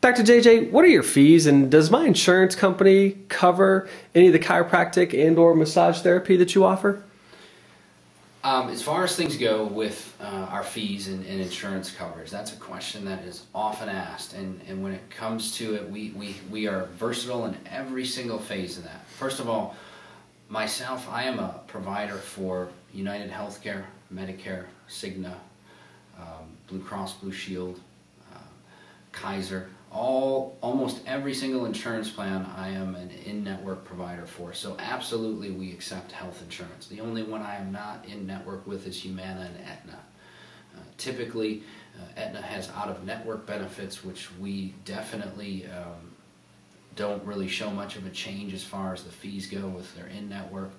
Dr. JJ, what are your fees, and does my insurance company cover any of the chiropractic and/or massage therapy that you offer? As far as things go with our fees and insurance coverage, that's a question that is often asked, and when it comes to it, we are versatile in every single phase of that. First of all, myself, I am a provider for United Healthcare, Medicare, Cigna, Blue Cross Blue Shield, Kaiser, almost every single insurance plan I am an in-network provider for. So absolutely we accept health insurance. The only one I am not in-network with is Humana and Aetna. Typically, Aetna has out-of-network benefits, which we definitely don't really show much of a change as far as the fees go with their in-network.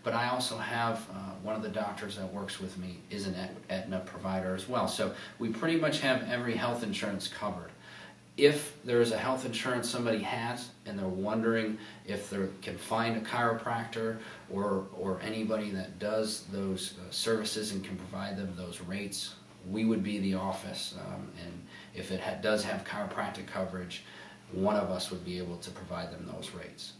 But I also have one of the doctors that works with me is an Aetna provider as well. So we pretty much have every health insurance covered. If there is a health insurance somebody has and they're wondering if they can find a chiropractor or anybody that does those services and can provide them those rates, we would be the office. And if it does have chiropractic coverage, one of us would be able to provide them those rates.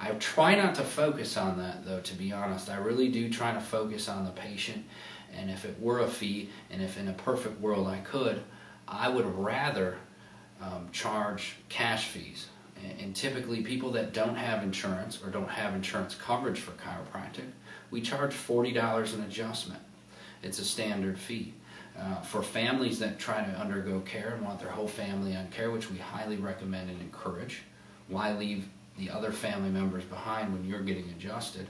I try not to focus on that, though, to be honest. I really do try to focus on the patient, and if it were a fee, and if in a perfect world I could, I would rather charge cash fees. And typically people that don't have insurance or don't have insurance coverage for chiropractic, we charge $40 an adjustment. It's a standard fee. For families that try to undergo care and want their whole family on care, which we highly recommend and encourage, why leave the other family members behind when you're getting adjusted?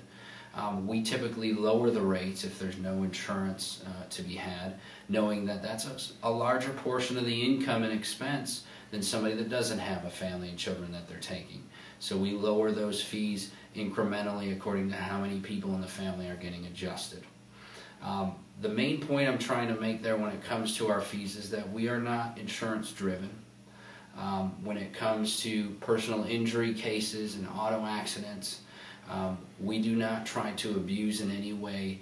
We typically lower the rates if there's no insurance to be had, knowing that that's a larger portion of the income and expense than somebody that doesn't have a family and children that they're taking. So we lower those fees incrementally according to how many people in the family are getting adjusted. The main point I'm trying to make there when it comes to our fees is that we are not insurance driven. When it comes to personal injury cases and auto accidents, we do not try to abuse in any way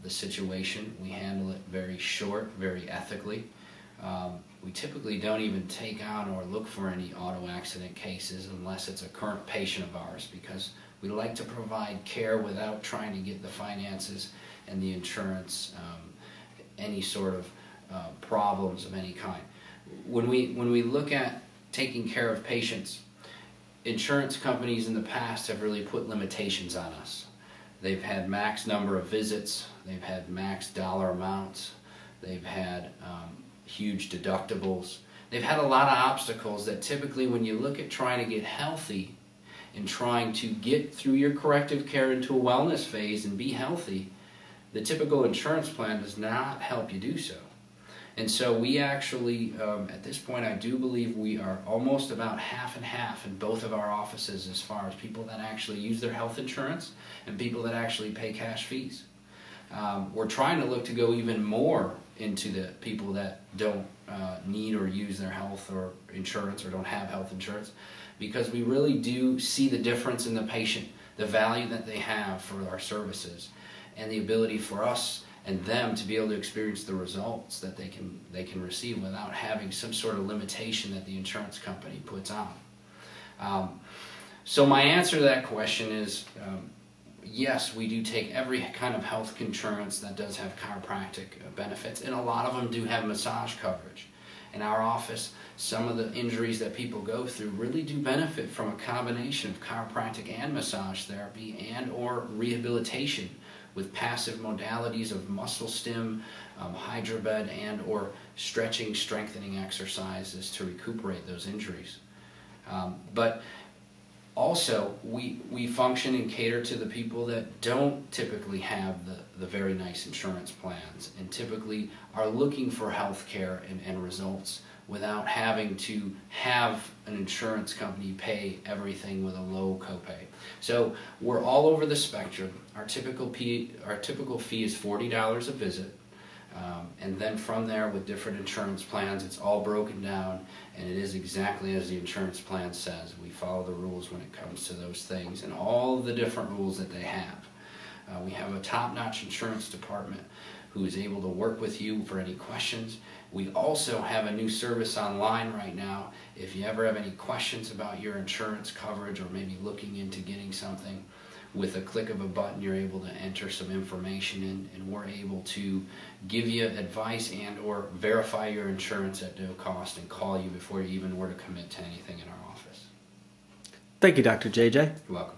the situation. We handle it very short, very ethically. We typically don't even take on or look for any auto accident cases unless it's a current patient of ours, because we like to provide care without trying to get the finances and the insurance, any sort of problems of any kind. When we look at taking care of patients, insurance companies in the past have really put limitations on us. They've had max number of visits, they've had max dollar amounts, they've had huge deductibles. They've had a lot of obstacles that typically when you look at trying to get healthy and trying to get through your corrective care into a wellness phase and be healthy, the typical insurance plan does not help you do so. And so we actually, at this point, I do believe we are almost about half and half in both of our offices as far as people that actually use their health insurance and people that actually pay cash fees. We're trying to look to go even more into the people that don't need or use their health or insurance or don't have health insurance, because we really do see the difference in the patient, the value that they have for our services, and the ability for us and them to be able to experience the results that they can receive without having some sort of limitation that the insurance company puts on. So my answer to that question is yes, we do take every kind of health insurance that does have chiropractic benefits, and a lot of them do have massage coverage. In our office, some of the injuries that people go through really do benefit from a combination of chiropractic and massage therapy and or rehabilitation with passive modalities of muscle stim, hydrobed, and or stretching, strengthening exercises to recuperate those injuries. But also, we function and cater to the people that don't typically have the very nice insurance plans and typically are looking for health care and results without having to have an insurance company pay everything with a low copay. So we're all over the spectrum. Our typical fee is $40 a visit. And then from there, with different insurance plans, it's all broken down, and it is exactly as the insurance plan says. We follow the rules when it comes to those things and all the different rules that they have. We have a top-notch insurance department who is able to work with you for any questions We also have a new service online right now. If you ever have any questions about your insurance coverage or maybe looking into getting something, with a click of a button you're able to enter some information in, and we're able to give you advice and or verify your insurance at no cost and call you before you even were to commit to anything in our office. Thank you, Dr. JJ. You're welcome.